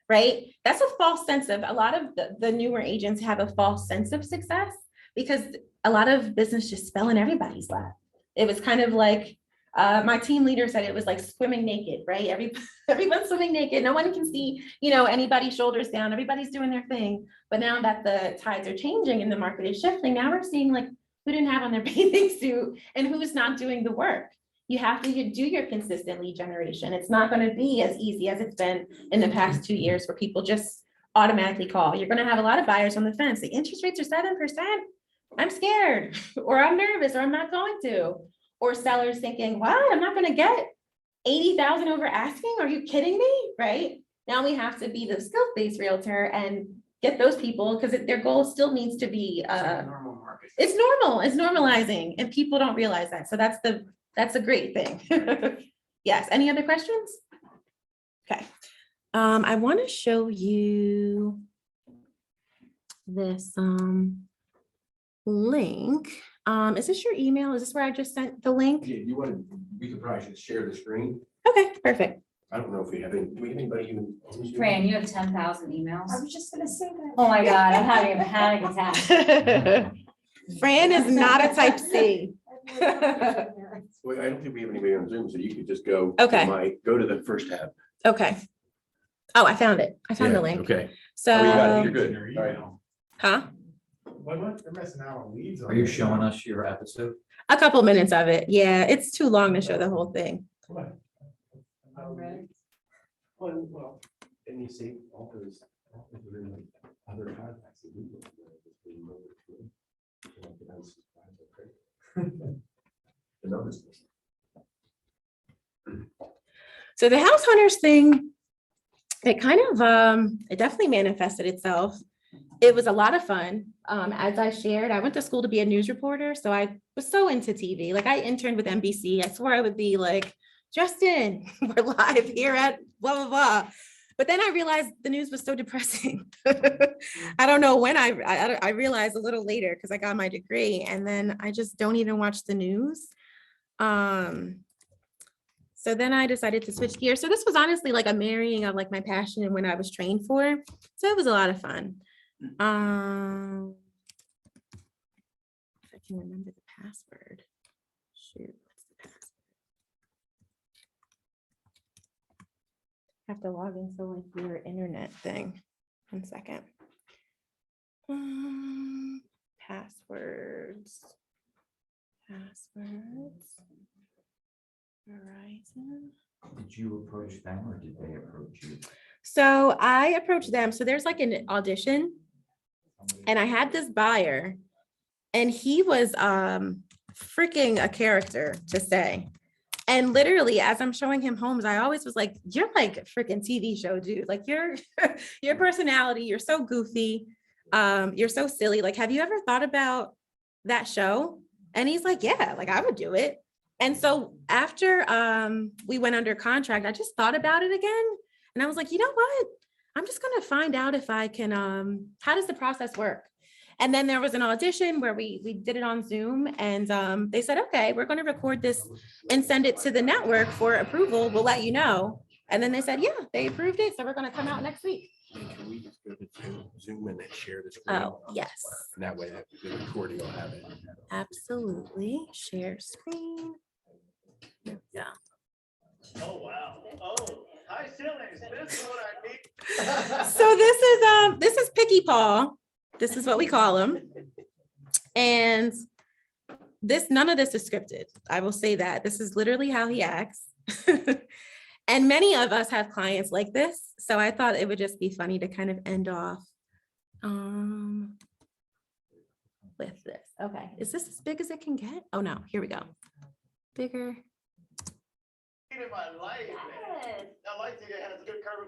right? That's a false sense of, a lot of the newer agents have a false sense of success because a lot of business just fell in everybody's lap. It was kind of like, my team leader said it was like swimming naked, right? Everyone's swimming naked. No one can see, anybody's shoulders down. Everybody's doing their thing. But now that the tides are changing and the market is shifting, now we're seeing like who didn't have on their bathing suit and who's not doing the work. You have to do your consistent lead generation. It's not going to be as easy as it's been in the past 2 years where people just automatically call. You're going to have a lot of buyers on the fence. The interest rates are 7%. I'm scared, or I'm nervous, or I'm not going to. Or sellers thinking, what, I'm not going to get 80,000 over asking. Are you kidding me? Right now we have to be the skills-based realtor and get those people because their goal still needs to be, It's like a normal market. it's normal, it's normalizing, and people don't realize that. So that's a great thing. Yes. Any other questions? Okay. I want to show you this link. Is this your email? Is this where I just sent the link? Yeah, we could probably just share the screen. Okay, perfect. I don't know if we have do we have anybody even? Fran, you have 10,000 emails. I was just gonna say that. Oh my God, I'm having a panic attack. Fran is not a type C. Well, I don't think we have anybody on Zoom, so you could just go. Okay. Go to the first tab. Okay. Oh, I found it. I found the Yeah, link. Okay. So, Oh, you got it. You're good. All right. huh? What? They're missing out on leads. Are you showing us your episode? A couple minutes of it. Yeah, it's too long to show the whole thing. What? Well, and you see all those other contacts. The numbers. So the house hunters thing, it kind of, it definitely manifested itself. It was a lot of fun. As I shared, I went to school to be a news reporter. So I was so into TV. Like I interned with NBC. I swore I would be like, Justin, we're live here at blah, blah, blah. But then I realized the news was so depressing. I don't know when I realized a little later because I got my degree and then I just don't even watch the news. So then I decided to switch gears. So this was honestly like a marrying of like my passion and when I was trained for. So it was a lot of fun. If I can remember the password. Shoot, what's the password? I have to log into like your internet thing. 1 second. Passwords. Verizon. Did you approach them or did they approach you? So I approached them. So there's like an audition and I had this buyer and he was freaking a character to say. And literally as I'm showing him homes, I always was like, you're like a freaking TV show dude. Like your personality, you're so goofy. You're so silly. Like, have you ever thought about that show? And he's like, yeah, like I would do it. And so after we went under contract, I just thought about it again. And I was like, you know what? I'm just going to find out if I can, how does the process work? And then there was an audition where we did it on Zoom and they said, okay, we're going to record this and send it to the network for approval. We'll let you know. And then they said, yeah, they approved it. So we're going to come out next week. Can we just go to Zoom and then share the screen? Oh, yes. And that way the recording will have it. Absolutely. Share screen. Yeah. Oh, wow. Oh, hi, ceilings. This is what I need. So this is Picky Paw. This is what we call him. And none of this is scripted. I will say that. This is literally how he acts. And many of us have clients like this. So I thought it would just be funny to kind of end off with this. Okay. Is this as big as it can get? Oh no, here we go. Bigger. In my life, man. I like to have a good curve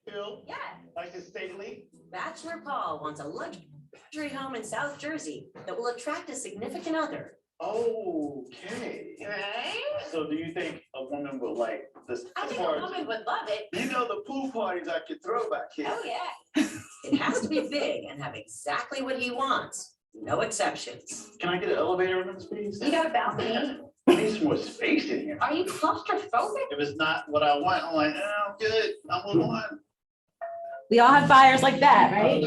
feel. Yeah, Nice and stately. Bachelor Paul wants a luxury home in South Jersey that will attract a significant other. Okay. Right? So do you think a woman would like this? I as think far a as- woman would love it. You know, the pool parties I could throw back here. Oh, yeah. It has to be big and have exactly what he wants. No exceptions. Can I get an elevator in this piece? You got a balcony. I need some more space in here. Are you claustrophobic? If it's not what I want, I'm like, I'm good. I'm moving on. We all have buyers like that, right?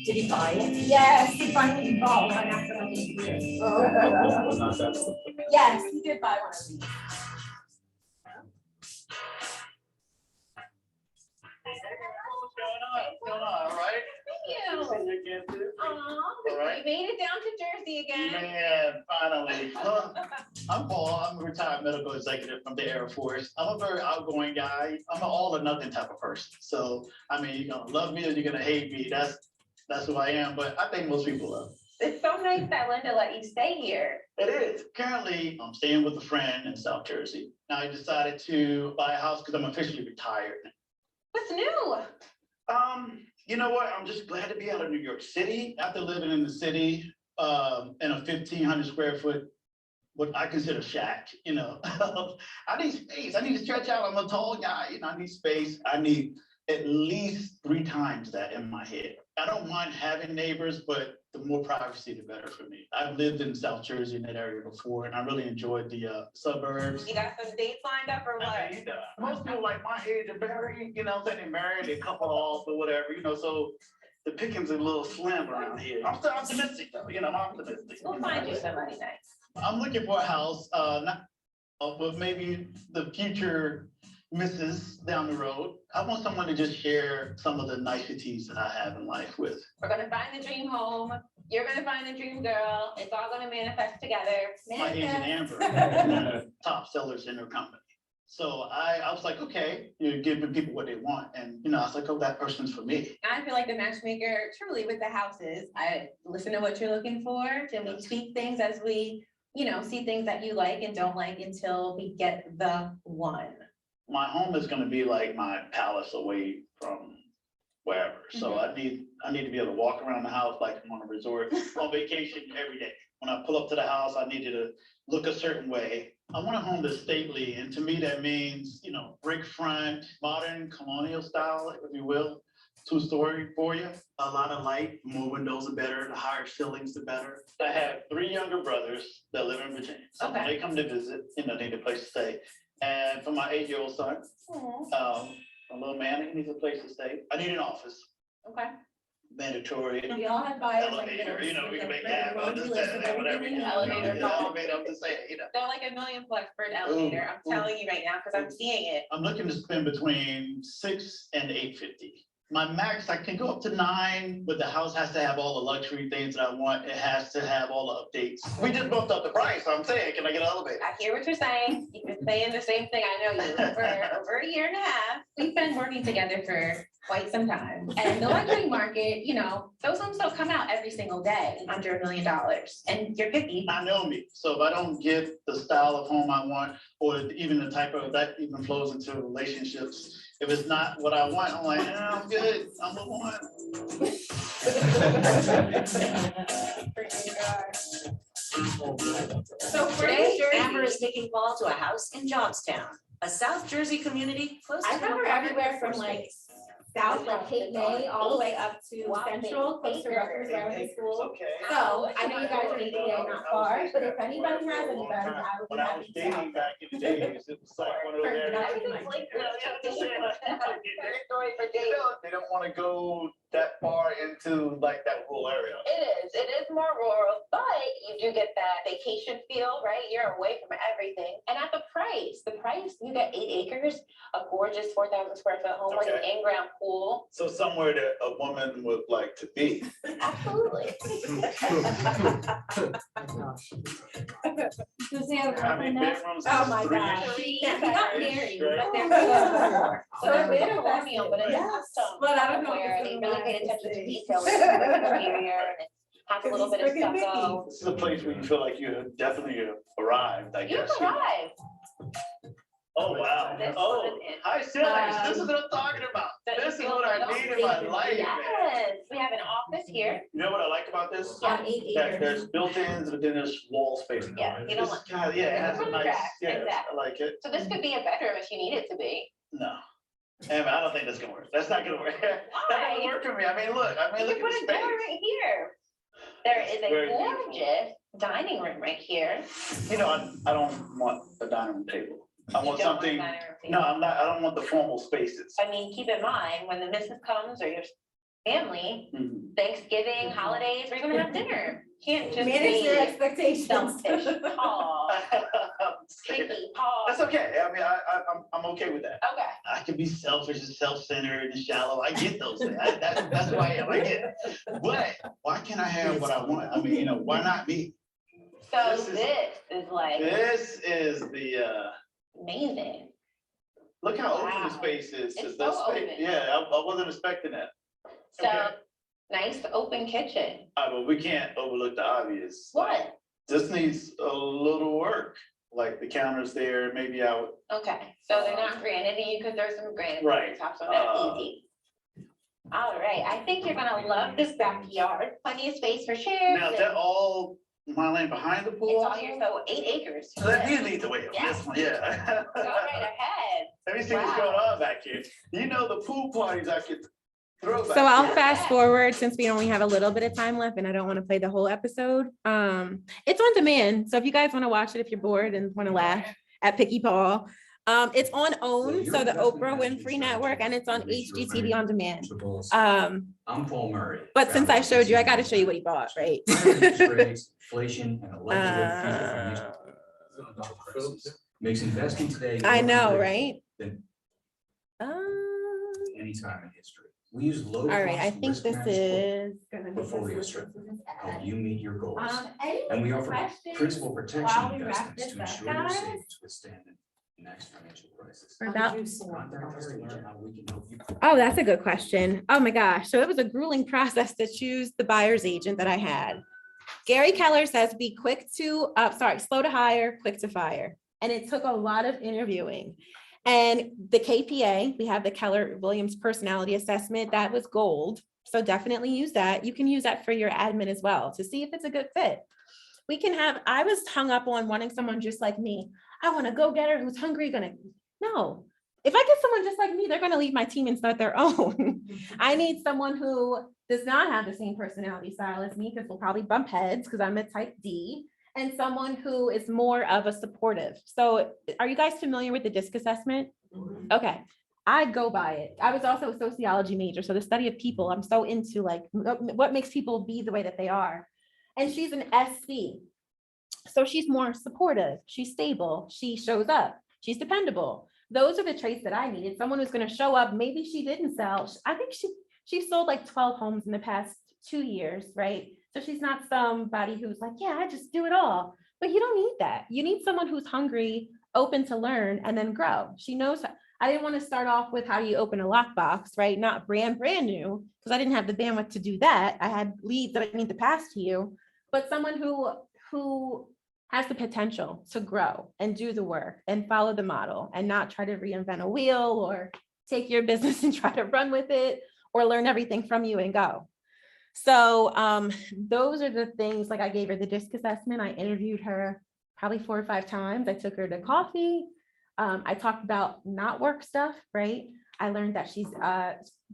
Did he buy it? Yes, he finally bought one after I was here. Not that. Yes, he did buy one of these. What's going on? What's going on, all right? Thank See you again, too. Aw, All right. you made it down to Jersey again. Man, finally. Look, I'm Paul. I'm a retired medical executive from the Air Force. I'm a very outgoing guy. I'm an all or nothing type of person. So, I mean, you're gonna love me or you're gonna hate me. That's who I am, but I think most people love me. It's so nice that Linda let you stay here. It is. Currently, I'm staying with a friend in South Jersey. Now I decided to buy a house because I'm officially retired. What's new? You know what? I'm just glad to be out of New York City after living in the city, in a 1,500 square foot, what I consider shack, you know. I need space. I need to stretch out. I'm a tall guy, you know, I need space. I need at least 3 times that in my head. I don't mind having neighbors, but the more privacy, the better for me. I've lived in South Jersey in that area before, and I really enjoyed the suburbs. You got some dates lined up or what? I mean, most people like my age are married, you know, they're married, they couple off or whatever, you know, so the pickings are a little slim around here. I'm still optimistic though, you know, I'm optimistic. We'll find you somebody nice. I'm looking for a house, not, with maybe the future misses down the road. I want someone to just share some of the niceties that I have in life with. We're gonna find the dream home. You're gonna find the dream girl. It's all gonna manifest together. My agent Manifest. Amber, one of the top sellers in her company. So I was like, okay, you're giving people what they want. And, you know, I was like, oh, that person's for me. I feel like the matchmaker truly with the houses. I listen to what you're looking for. Then we tweak things as we, see things that you like and don't like until we get the one. My home is gonna be like my palace away from wherever. So I need to be able to walk around the house like I'm on a resort on vacation every day. When I pull up to the house, I need it to look a certain way. I want a home that's stately, and to me, that means, brick front, modern colonial style, if you will. 2-story for you, a lot of light, more windows the better, the higher ceilings the better. I have 3 younger brothers that live in Virginia. So when Okay. they come to visit, they need a place to stay. And for my 8-year-old son, a little man, he needs a place to stay. I need an office, Okay. mandatory. We all have buyers like Elevator, this. we can make Like, that, laundry list of whatever. everything in the Elevator. Elevator, I'm just saying, They're like $1 million plus for an elevator. I'm Ooh. telling you right now, because I'm seeing it. I'm looking to spend between 6 and 850. My max, I can go up to 9, but the house has to have all the luxury things that I want. It has to have all the updates. We just bumped up the price, so I'm saying, can I get an elevator? I hear what you're saying. You've been saying the same thing. I know you for over a year and a half. We've been working together for quite some time. And the luxury market, those homes don't come out every single day under $1 million. And you're 50. I know me, so if I don't get the style of home I want, or even the type of, that even flows into relationships. If it's not what I want, I'm like, I'm good, I'm the one. So for Today, Jersey, Amber is taking Paul to a house in Johnstown, a South Jersey community close to. I cover everywhere from like south, like Cape May, all the way up to central, close to Rutgers, where I went to school. Okay. So I know you guys are ADA, not far, but if anybody has anybody, I would be When I was happy to help. dating back in the days, it was like one of those Perfect, areas. that would be my They don't want to go that far into like that rural area. It is more rural, but you do get that vacation feel, right? You're away from everything. And at the price, you get 8 acres, a gorgeous 4,000 square foot home with an Okay. in-ground pool. So somewhere that a woman would like to be. Absolutely. Does he have a How many girlfriend now? bedrooms? Oh my 3? gosh. Three Yeah, we got bedrooms. married, Right. but They're they're more. so So they're manifested. colonial, but it's Yes. custom. But I don't know if Where it's they gonna really paid attention to manifest. detail with the interior and it has a little bit of Because he's freaking stucco. This is a place where you feel like you definitely arrived, I You've guess. you know. arrived. Oh, wow. This Oh, was it. hi, ceilings. This is what I'm talking about. That This is you what I feel need in my little life, man. Yes, we have an office here. You know what I like about this? Yeah. That there's built-ins, but then there's wall space. Yeah, you don't It's want- kind of, yeah, it has a nice, Contrast, yeah, I exactly. like it. So this could be a bedroom if you need it to be. No. I don't think that's gonna work. That's not gonna work. That doesn't work for me. I mean, look, You look can put at a the door space. right here. There is a Very beautiful. gorgeous dining room right here. You know, I don't want a dining room table. I You want don't something, dining room table. no, I don't want the formal spaces. I mean, keep in mind, when the missus comes or your family, Mhm. Thanksgiving, holidays, we're gonna have dinner. Can't just Manage your be expectations. selfish. Aw, picky, aw. That's okay. I mean, I'm okay with that. Okay. I can be selfish and self-centered and shallow. I get those things. That's who I am. I get it. But why can't I have what I want? I mean, you know, why not me? So This is- this is like This is the, amazing. look how open Wow. the space is. It's The so space- open. Yeah, I wasn't expecting that. So, Okay. nice open kitchen. But we can't overlook the obvious. What? This needs a little work, like the counters there, maybe out. Okay, so they're not granite, and you could throw some granite on Right. top, so that's Uh, easy. All right, I think you're gonna love this backyard. Plenty of space for chairs. Now, is that all my land behind the It's pool? all your, so 8 acres. Let me lead the way on Yeah. this one, yeah. Go right ahead. Let me see what's Wow. going on back here. You know, the pool parties I could throw back. So I'll here. fast forward since we only have a little bit of time left and I don't want to play the whole episode. It's on demand. So if you guys want to watch it, if you're bored and want to laugh at Picky Paul, it's on OWN, so the Oprah Winfrey Network, and it's on HGTV on demand. I'm Paul Murray. But since I showed you, I got to show you what he bought, right? Inflation and a likelihood of future financial crisis makes investing today. I more know, critical right? Than Um, any time in history. We use low. All right, I cost think risk this management is gonna be. portfolio this strategy is help you meet your goals. any And we offer questions principal while protection we wrap investments this to up, ensure your guys? savings withstand the next financial crisis. We're about, Contact us to learn how we can help you. oh, that's a good question. Oh my gosh. So it was a grueling process to choose the buyer's agent that I had. Gary Keller says, be slow to hire, quick to fire. And it took a lot of interviewing. And the KPA, we have the Keller Williams Personality Assessment, that was gold. So definitely use that. You can use that for your admin as well to see if it's a good fit. I was hung up on wanting someone just like me. I want a go-getter who's hungry, no. If I get someone just like me, they're gonna leave my team and start their own. I need someone who does not have the same personality style as me, because we'll probably bump heads because I'm a type D, and someone who is more of a supportive. So are you guys familiar with the DISC assessment? Okay, I go by it. I was also a sociology major, so the study of people, I'm so into like what makes people be the way that they are. And she's an SC. So she's more supportive, she's stable, she shows up, she's dependable. Those are the traits that I needed. Someone who's gonna show up, maybe she didn't sell. I think she sold like 12 homes in the past 2 years, right? So she's not somebody who's like, yeah, I just do it all. But you don't need that. You need someone who's hungry, open to learn, and then grow. She knows, I didn't want to start off with how do you open a lockbox, right? Not brand new, because I didn't have the bandwidth to do that. I had leads that I need to pass to you, but someone who has the potential to grow and do the work and follow the model and not try to reinvent a wheel or take your business and try to run with it or learn everything from you and go. So those are the things, like I gave her the DISC assessment. I interviewed her probably 4 or 5 times. I took her to coffee. I talked about not work stuff, right? I learned that she's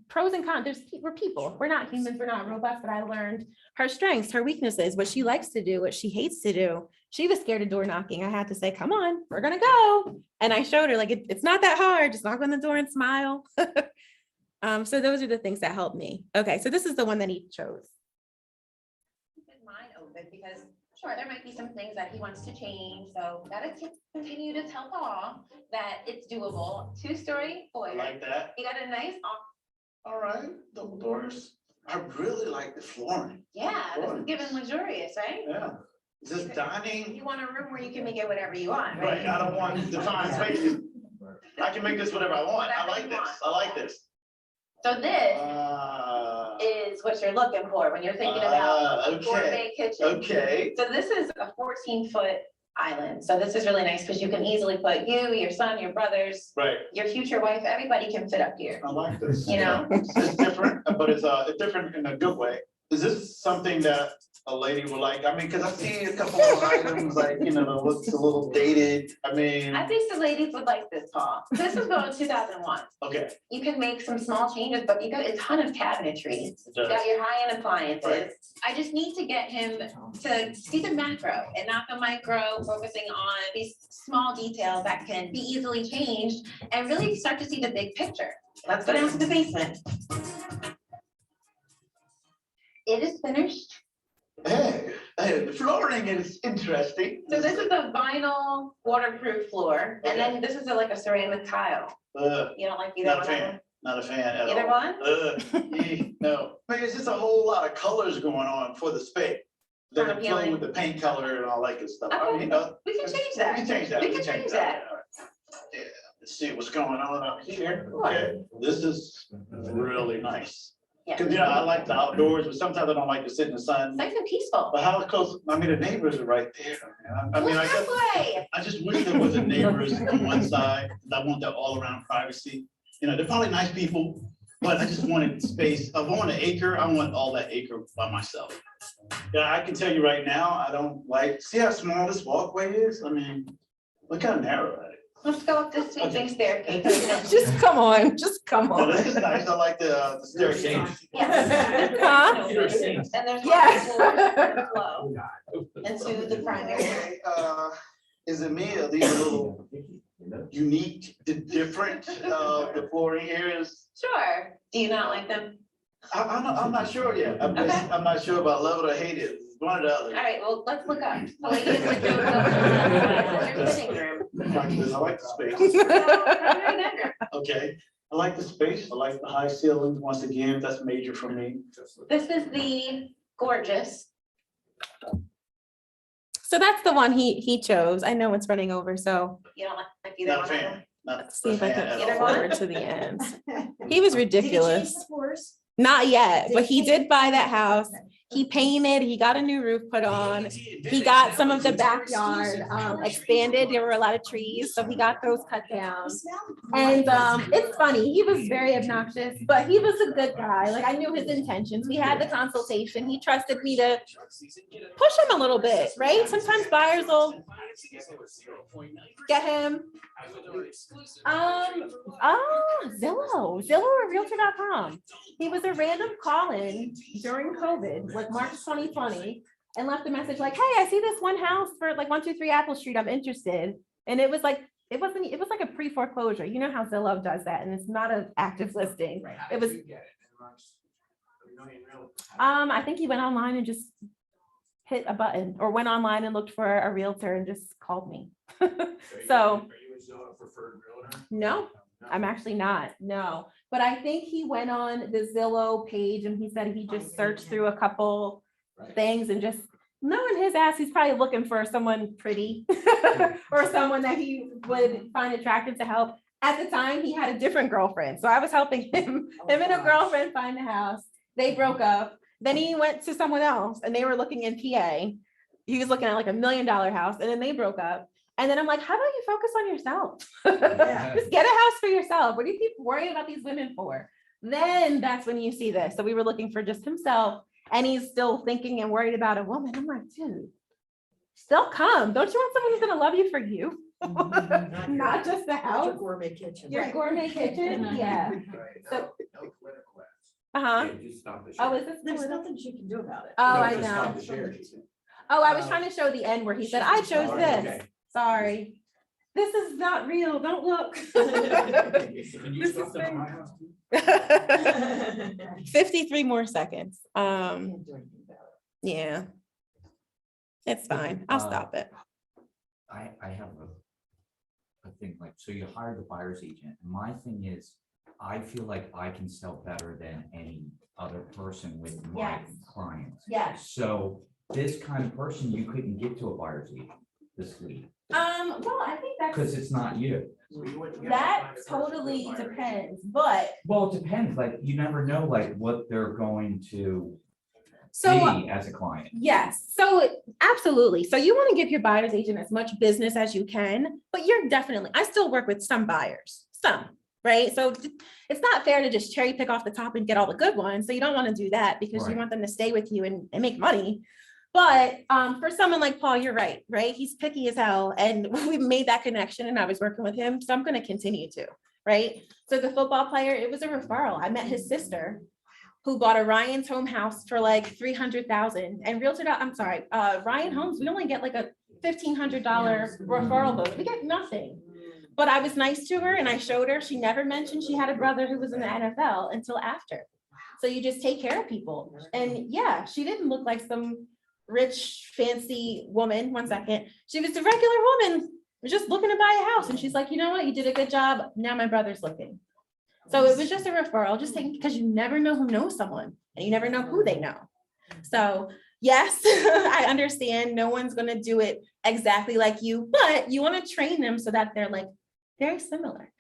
pros and cons. We're people. We're not humans. We're not robots. But I learned her strengths, her weaknesses, what she likes to do, what she hates to do. She was scared of door knocking. I had to say, come on, we're going to go. And I showed her like, it's not that hard. Just knock on the door and smile. So those are the things that helped me. Okay, so this is the one that he chose. Keep his mind open, because sure, there might be some things that he wants to change, so gotta continue to tell Paul that it's doable. 2-story I foyer. like that. You got a nice, All right, double doors. I really like the flooring. yeah, this is giving luxurious, right? Yeah. Is this dining? You want a room where you can make it whatever you want, Right, right? I don't want defined spaces. I can make this whatever I want. I like this. I like this. So this Uh, is what you're looking for when you're thinking about a okay, gourmet kitchen. okay. So this is a 14-foot island. So this is really nice because you can easily put you, your son, your brothers, Right. your future wife, everybody can fit up here. I like this. You know? It's different, but it's different in a good way. is this something that a lady would like? I mean, cause I've seen a couple of items like, you know, it looks a little dated. I mean, I think the ladies would like this, Paul. This is going 2001. okay. You can make some small changes, but you got a ton of cabinetry. it You does. got your high-end appliances. Right. I just need to get him to see the macro and not the micro, focusing on these small details that can be easily changed and really start to see the big picture. Let's go down to the basement. It is finished. Hey, the flooring is interesting. So this is a vinyl waterproof floor, and then this is like a ceramic tile. You don't like either Not a one of fan, them? not a fan at all. Either one? No, I mean, it's just a whole lot of colors going on for the space. Then Not it play appealing. with the paint color and all that good stuff. I Okay. mean, you know. We can change that. We can change that. We can change that. Yeah, let's see what's going on up here. Okay, this is really nice. Yeah. Cause you know, I like the outdoors, but sometimes I don't like to sit in the It's sun. nice and peaceful. But how close, I mean, the neighbors are right there. Man. I mean, Look I guess, that way. I just wish there was a neighbors on one side. 'Cause I want that all around privacy. You know, they're probably nice people, but I just wanted space. If I want an acre, I want all that acre by myself. Yeah, I can tell you right now, I don't like, see how small this walkway is? I mean, look how narrow that is. Let's go up this sweeping staircase. Just come on, just come Oh, on. this is nice. I like the staircase. Yes. Huh? And there's Yes. one flow into the primary. Okay, is it me or these are a little unique, different, the flooring here is, Sure. Do you not like them? I'm not sure yet. I'm not sure about love it or hate it. It's one or the All other. right, well, let's look up. The ladies would do your sitting room. I like the space. Primary bedroom. Okay, I like the space. I like the high ceilings. Once again, that's major for me. This is the gorgeous. So that's the one he chose. I know it's running over, so You don't like either Not a one of them? fan. Not let's see a if I fan can at all. forward to the end. He was ridiculous. Not yet, but he did buy that house. He painted, he got a new roof put on. He got some of the backyard expanded. There were a lot of trees, so he got those cut down. And it's funny, he was very obnoxious, but he was a good guy. Like, I knew his intentions. We had the consultation. He trusted me to push him a little bit, right? Sometimes buyers will get him. Zillow or Realtor.com. He was a random call-in during COVID, like March 2020, and left a message like, hey, I see this one house for like 123 Apple Street. I'm interested. And it was like, it was like a pre-foreclosure. You know how Zillow does that, and it's not an active listing. It was, I think he went online and just hit a button, or went online and looked for a realtor and just called me. So, no, I'm actually not, no. But I think he went on the Zillow page and he said he just searched through a couple things and just, knowing his ass, he's probably looking for someone pretty or someone that he would find attractive to help. At the time, he had a different girlfriend, so I was helping him and a girlfriend find a house. They broke up. Then he went to someone else and they were looking in PA. He was looking at like $1 million house, and then they broke up. And then I'm like, how about you focus on yourself? Just get a house for yourself. What do you keep worrying about these women for? Then that's when you see this. So we were looking for just himself, and he's still thinking and worried about a woman. I'm like, dude, still come. Don't you want someone who's gonna love you for you? Not just the house. Your gourmet kitchen. Your gourmet kitchen, yeah. So, Uh-huh. oh, is this? There's nothing she can do about it. Oh, I know. Oh, I was trying to show the end where he said, I chose this. Sorry. This is not real. Don't look. This is fake. 53 more seconds. Can't do anything about it. Yeah. It's fine. I'll stop it. I have a thing like, so you hire the buyer's agent. And my thing is, I feel like I can sell better than any other person with my Yes. clients. Yes. So this kind of person, you couldn't get to a buyer's agent this week Well, I think because it's not you. that totally depends, but Well, it depends. Like, you never know like what they're going to so be as a client. yes, so absolutely. So you want to give your buyer's agent as much business as you can, but you're definitely, I still work with some buyers, some. right? So it's not fair to just cherry pick off the top and get all the good ones. So you don't want to do that because you Right. want them to stay with you and make money. But for someone like Paul, you're right? He's picky as hell. And we made that connection and I was working with him. So I'm going to continue to, right? So the football player, it was a referral. I met his sister who bought a Ryan's home house for like 300,000 and Ryan Homes, we only get like a $1,500 referral bonus. We get nothing. But I was nice to her and I showed her, she never mentioned she had a brother who was in the NFL until after. So you just take care of people. And yeah, she didn't look like some rich, fancy woman. One second. She was a regular woman, just looking to buy a house. And she's like, you know what? You did a good job. Now my brother's looking. So it was just a referral, just taking, because you never know who knows someone and you never know who they know. So yes, I understand no one's going to do it exactly like you, but you want to train them so that they're like very similar,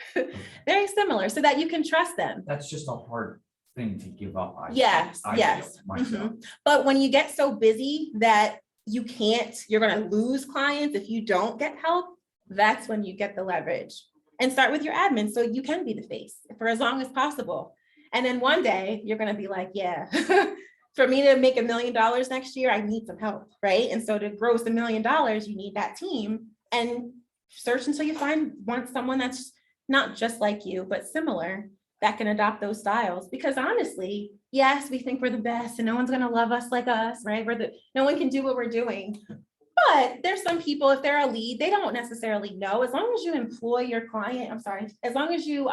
very similar, so that you can trust them. That's just a hard thing to give up. Yes, I yes. feel myself. But when you get so busy that you can't, you're going to lose clients if you don't get help, that's when you get the leverage. And start with your admin so you can be the face for as long as possible. And then one day you're going to be like, yeah, for me to make $1 million next year, I need some help, right? And so to gross $1 million, you need that team and search until you want someone that's not just like you, but similar that can adopt those styles. Because honestly, yes, we think we're the best and no one's going to love us like us, right? No one can do what we're doing. But there's some people, if they're a lead, they don't necessarily know. As long as you employ your client, as long as you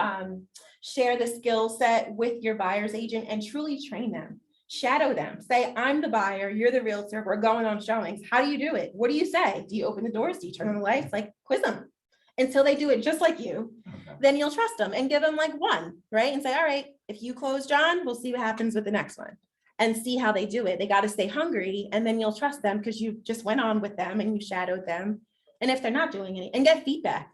share the skill set with your buyer's agent and truly train them, shadow them, say, I'm the buyer, you're the realtor, we're going on showings. How do you do it? What do you say? Do you open the doors? Do you turn on the lights? Like, quiz them until they do it just like you. Okay. Then you'll trust them and give them like one, right? And say, all right, if you close John, we'll see what happens with the next one. And see how they do it. They got to stay hungry and then you'll trust them because you just went on with them and you shadowed them. And if they're not doing any, and get feedback.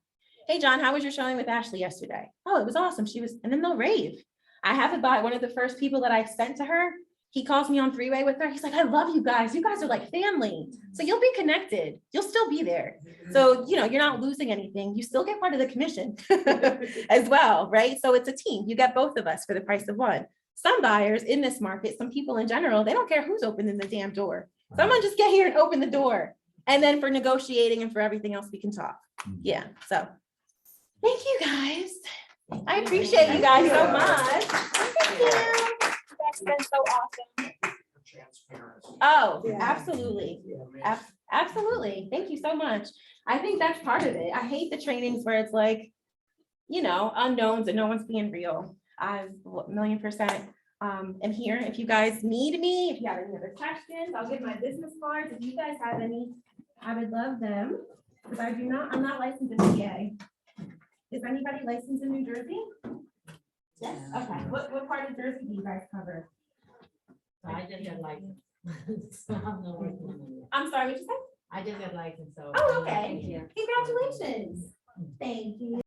Hey, John, how was your showing with Ashley yesterday? Oh, it was awesome. And then they'll rave. I have a buy, one of the first people that I sent to her, he calls me on three-way with her. He's like, I love you guys. You guys are like family. So you'll be connected. You'll still be there. So, you're not losing anything. You still get part of the commission as well, right? So it's a team. You get both of us for the price of one. Some buyers in this market, some people in general, they don't care who's opening the damn door. Someone just get here and open the door. And then for negotiating and for everything else, we can talk. Yeah, so thank you guys. I appreciate you guys so much. Thank you. That's been so awesome. Transparency. Oh, Yeah. absolutely. Absolutely. Thank you so much. I think that's part of it. I hate the trainings where it's like, unknowns and no one's being real. I 1,000,000% am here. If you guys need me, if you have any other questions, I'll give my business cards. If you guys have any, I would love them. Because I'm not licensed in PA. Is anybody licensed in New Jersey? Yes. Okay. What part of Jersey do you guys cover? I just got license. So I'm not working on it. I'm sorry, what you say? I just got license, so. Oh, okay. Congratulations. Thank you.